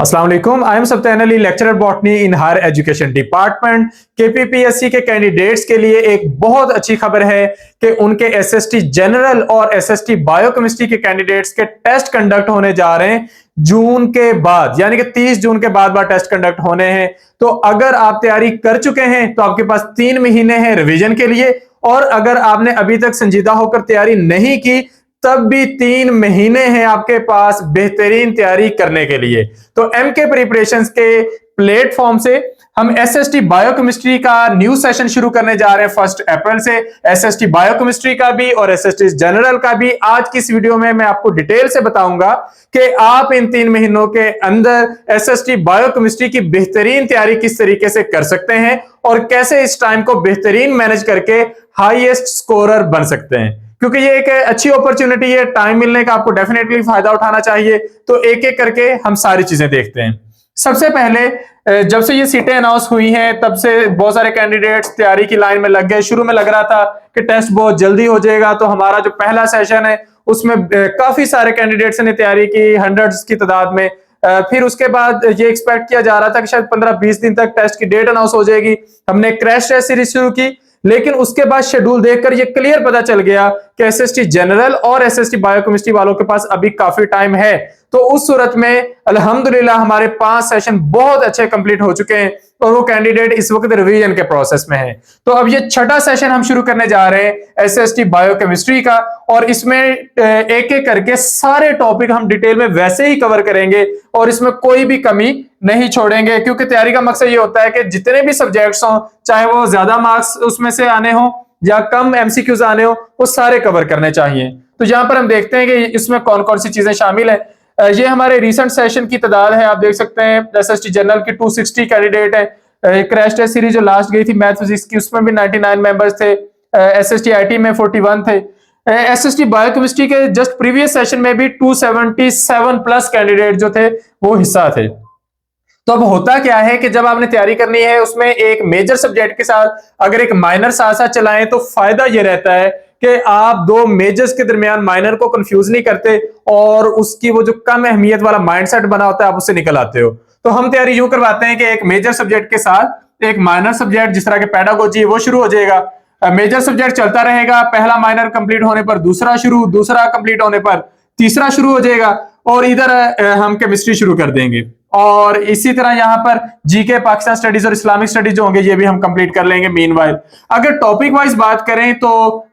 अस्सलाम वालेकुम। I am Sabtan Ali, lecturer botany in higher education department. KPPSC के कैंडिडेट्स के लिए एक बहुत अच्छी खबर है कि उनके एसएसटी जनरल और एसएसटी बायोकेमिस्ट्री के कैंडिडेट्स के टेस्ट कंडक्ट होने जा रहे हैं जून के बाद, यानी कि 30 जून के बाद टेस्ट कंडक्ट होने हैं। तो अगर आप तैयारी कर चुके हैं तो आपके पास 3 महीने हैं रिवीजन के लिए, और अगर आपने अभी तक संजीदा होकर तैयारी नहीं की तब भी 3 महीने हैं आपके पास बेहतरीन तैयारी करने के लिए। तो एमके प्रिपरेशंस के प्लेटफॉर्म से हम एसएसटी बायोकेमिस्ट्री का न्यू सेशन शुरू करने जा रहे हैं 1 अप्रैल से। एसएसटी बायोकेमिस्ट्री का भी और एसएसटी जनरल का भी आज की इस वीडियो में मैं आपको डिटेल से बताऊंगा कि आप इन 3 महीनों के अंदर एसएसटी बायोकेमिस्ट्री की बेहतरीन तैयारी किस तरीके से कर सकते हैं और कैसे इस टाइम को बेहतरीन मैनेज करके हाईएस्ट स्कोरर बन सकते हैं। क्योंकि ये एक अच्छी अपॉर्चुनिटी है, टाइम मिलने का आपको डेफिनेटली फायदा उठाना चाहिए। तो एक एक करके हम सारी चीजें देखते हैं। सबसे पहले जब से ये सीटें अनाउंस हुई हैं तब से बहुत सारे कैंडिडेट्स तैयारी की लाइन में लग गए। शुरू में लग रहा था कि टेस्ट बहुत जल्दी हो जाएगा, तो हमारा जो पहला सेशन है उसमें काफी सारे कैंडिडेट्स ने तैयारी की, हंड्रेड्स की तादाद में। फिर उसके बाद ये एक्सपेक्ट किया जा रहा था कि शायद 15-20 दिन तक टेस्ट की डेट अनाउंस हो जाएगी। हमने क्रैश टेस्ट सीरीज शुरू की, लेकिन उसके बाद शेड्यूल देखकर ये क्लियर पता चल गया कि एसएसटी जनरल और एसएसटी बायोकेमिस्ट्री वालों के पास अभी काफी टाइम है। तो उस सूरत में अल्हम्दुलिल्लाह हमारे 5 सेशन बहुत अच्छे कंप्लीट हो चुके हैं और वो कैंडिडेट इस वक्त रिवीजन के प्रोसेस में है। तो अब ये छठा सेशन हम शुरू करने जा रहे हैं एसएसटी बायोकेमिस्ट्री का, और इसमें एक एक करके सारे टॉपिक हम डिटेल में वैसे ही कवर करेंगे और इसमें कोई भी कमी नहीं छोड़ेंगे। क्योंकि तैयारी का मकसद ये होता है कि जितने भी सब्जेक्ट्स हों, चाहे वो ज्यादा मार्क्स उसमें से आने हो या कम एमसीक्यूज आने हो, वो सारे कवर करने चाहिए। तो यहां पर हम देखते हैं कि इसमें कौन कौन सी चीजें शामिल है। ये हमारे रिसेंट सेशन की तादाद है, आप देख सकते हैं एसएसटी जनरल की 260 कैंडिडेट है। क्रैश टेस्ट सीरीज जो लास्ट गई थी मैथ फिजिक्स की, उसमें भी 99 मेंबर्स थे। एसएसटी आईटी में 41 थे। एसएसटी बायोकेमिस्ट्री के जस्ट प्रीवियस सेशन में भी 277 प्लस कैंडिडेट जो थे वो हिस्सा थे। तो अब होता क्या है कि जब आपने तैयारी करनी है उसमें एक मेजर सब्जेक्ट के साथ अगर एक माइनर साथ साथ चलाएं तो फायदा ये रहता है कि आप 2 मेजर्स के दरमियान माइनर को कंफ्यूज नहीं करते और उसकी वो जो कम अहमियत वाला माइंडसेट बना होता है आप उससे निकल आते हो। तो हम तैयारी यूं करवाते हैं कि एक मेजर सब्जेक्ट के साथ एक माइनर सब्जेक्ट, जिस तरह के पेडागोजी है वो शुरू हो जाएगा। मेजर सब्जेक्ट चलता रहेगा, पहला माइनर कंप्लीट होने पर दूसरा शुरू, दूसरा कंप्लीट होने पर तीसरा शुरू हो जाएगा, और इधर हम केमिस्ट्री शुरू कर देंगे। और इसी तरह यहाँ पर जीके, पाकिस्तान स्टडीज और इस्लामिक स्टडीज जो होंगे ये भी हम कंप्लीट कर लेंगे मीनवाइल। अगर टॉपिक वाइज बात करें तो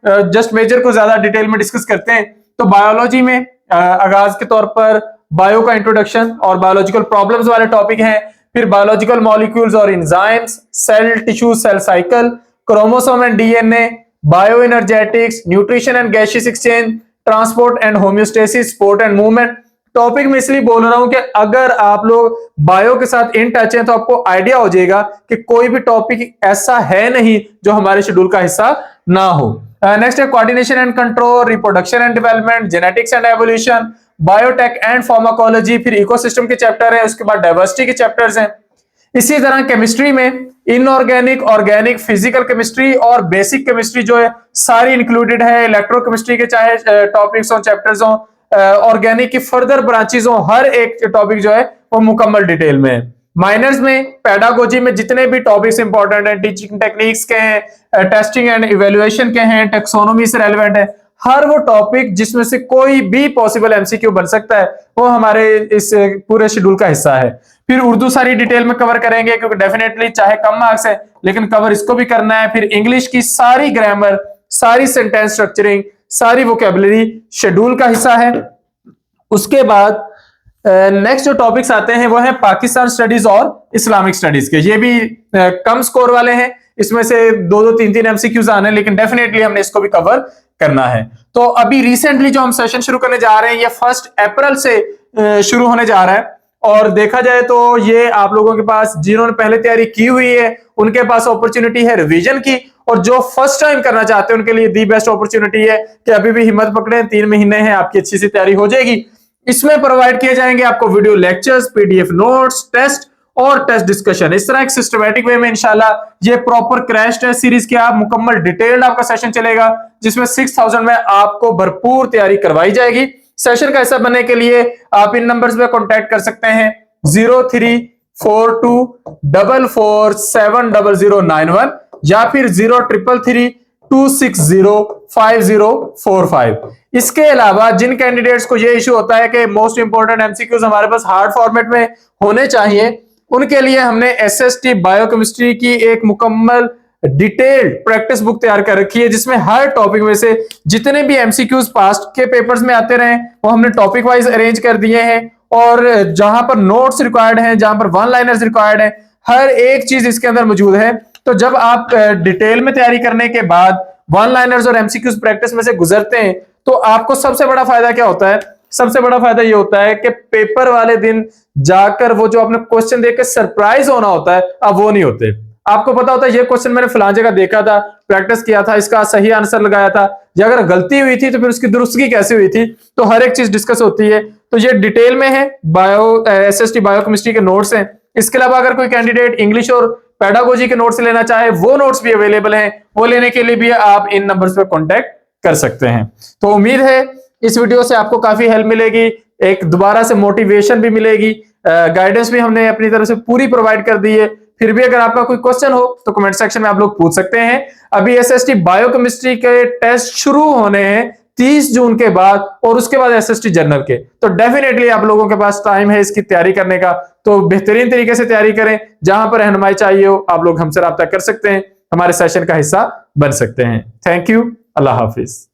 जस्ट मेजर को ज्यादा डिटेल में डिस्कस करते हैं। तो बायोलॉजी में आगाज के तौर पर बायो का इंट्रोडक्शन और बायोलॉजिकल प्रॉब्लम्स वाले टॉपिक हैं। फिर बायोलॉजिकल मॉलिक्यूल्स और enzymes, cell tissue cell cycle, chromosome and DNA, bioenergetics, nutrition and gaseous exchange, transport and homeostasis, support and movement. Topic में इसलिए बोल रहा हूं कि अगर आप लोग बायो के साथ इन टच हैं तो आपको आइडिया हो जाएगा कि कोई भी टॉपिक ऐसा है नहीं जो हमारे शेड्यूल का हिस्सा ना हो। नेक्स्ट है coordination and control, reproduction and development, genetics and evolution, biotech and pharmacology, फिर इकोसिस्टम के चैप्टर है, उसके बाद डाइवर्सिटी के चैप्टर्स हैं। इसी तरह केमिस्ट्री में इनऑर्गेनिक, ऑर्गेनिक, फिजिकल केमिस्ट्री और बेसिक केमिस्ट्री जो है सारी इंक्लूडेड है। इलेक्ट्रोकेमिस्ट्री के चाहे टॉपिक्स हो, चैप्टर्स हो, ऑर्गेनिक की फर्दर ब्रांचेस हो, हर एक टॉपिक जो है वो मुकम्मल डिटेल में है। माइनर्स में पेडागोजी में जितने भी टॉपिक्स इंपॉर्टेंट हैं, टीचिंग टेक्निक्स के हैं, टेस्टिंग एंड इवेल्युएशन के हैं, टेक्सोनोमी से रेलेवेंट है, हर वो टॉपिक जिसमें से कोई भी पॉसिबल एमसीक्यू बन सकता है वो हमारे इस पूरे शेड्यूल का हिस्सा है। फिर उर्दू सारी डिटेल में कवर करेंगे क्योंकि डेफिनेटली चाहे कम मार्क्स है लेकिन कवर इसको भी करना है। फिर इंग्लिश की सारी ग्रामर, सारी सेंटेंस स्ट्रक्चरिंग, सारी वोकैबुलरी शेड्यूल का हिस्सा है। उसके बाद नेक्स्ट जो टॉपिक्स आते हैं वो है पाकिस्तान स्टडीज और इस्लामिक स्टडीज के। ये भी कम स्कोर वाले हैं, इसमें से 2-2, 3-3 एमसीक्यूज आने, लेकिन डेफिनेटली हमने इसको भी कवर करना है। तो अभी रिसेंटली जो हम सेशन शुरू करने जा रहे हैं ये 1 अप्रैल से शुरू होने जा रहा है। और देखा जाए तो ये आप लोगों के पास जिन्होंने पहले तैयारी की हुई है उनके पास अपॉर्चुनिटी है रिवीजन की, और जो फर्स्ट टाइम करना चाहते हैं उनके लिए दी बेस्ट अपॉर्चुनिटी है कि अभी भी हिम्मत पकड़ें, 3 महीने हैं, आपकी अच्छी सी तैयारी हो जाएगी। इसमें प्रोवाइड किए जाएंगे आपको video lectures, PDF notes, test और टेस्ट डिस्कशन। इस तरह एक सिस्टमैटिक वे में इंशाल्लाह ये प्रॉपर क्रैश टेस्ट सीरीज के आप मुकम्मल डिटेल्ड आपका सेशन चलेगा जिसमें 6000 में आपको भरपूर तैयारी करवाई जाएगी। सेशन का हिस्सा बनने के लिए आप इन नंबर्स पे कांटेक्ट कर सकते हैं 0342447091 या फिर 0333260545। इसके अलावा जिन कैंडिडेट्स को ये इश्यू होता है कि मोस्ट इंपोर्टेंट एमसीक्यूज हमारे पास हार्ड फॉर्मेट में होने चाहिए, उनके लिए हमने एसएसटी बायोकेमिस्ट्री की एक मुकम्मल डिटेल्ड प्रैक्टिस बुक तैयार कर रखी है, जिसमें हर टॉपिक में से जितने भी एमसीक्यूज पास्ट के पेपर्स में आते रहे वो हमने टॉपिक वाइज अरेंज कर दिए हैं, और जहां पर नोट्स रिक्वायर्ड हैं, जहां पर वन लाइनर्स रिक्वायर्ड हैं, हर एक चीज इसके अंदर मौजूद है। तो जब आप डिटेल में तैयारी करने के बाद वन लाइनर्स और एमसीक्यूज प्रैक्टिस में से गुजरते हैं तो आपको सबसे बड़ा फायदा क्या होता है? सबसे बड़ा फायदा ये होता है कि पेपर वाले दिन जाकर वो जो आपने क्वेश्चन देख के सरप्राइज होना होता है, अब वो नहीं होते। आपको पता होता है ये क्वेश्चन मैंने फलां जगह देखा था, प्रैक्टिस किया था, इसका सही आंसर लगाया था, या अगर गलती हुई थी तो फिर उसकी दुरुस्तगी कैसे हुई थी, तो हर एक चीज डिस्कस होती है। तो ये डिटेल में है, एसएसटी बायोकेमिस्ट्री के नोट्स हैं। इसके अलावा अगर कोई कैंडिडेट इंग्लिश और पेडागोजी के नोट्स लेना चाहे, वो नोट्स भी अवेलेबल हैं, वो लेने के लिए भी आप इन नंबर्स पर कॉन्टेक्ट कर सकते हैं। तो उम्मीद है इस वीडियो से आपको काफी हेल्प मिलेगी, एक दोबारा से मोटिवेशन भी मिलेगी, गाइडेंस भी हमने अपनी तरफ से पूरी प्रोवाइड कर दी है। फिर भी अगर आपका कोई क्वेश्चन हो तो कमेंट सेक्शन में आप लोग पूछ सकते हैं। अभी एसएसटी बायोकेमिस्ट्री के टेस्ट शुरू होने हैं 30 जून के बाद, और उसके बाद एसएसटी जनरल के, तो डेफिनेटली आप लोगों के पास टाइम है इसकी तैयारी करने का। तो बेहतरीन तरीके से तैयारी करें, जहां पर रहनुमाई चाहिए हो आप लोग हमसे राब्ता कर सकते हैं, हमारे सेशन का हिस्सा बन सकते हैं। Thank you, Allah Hafiz.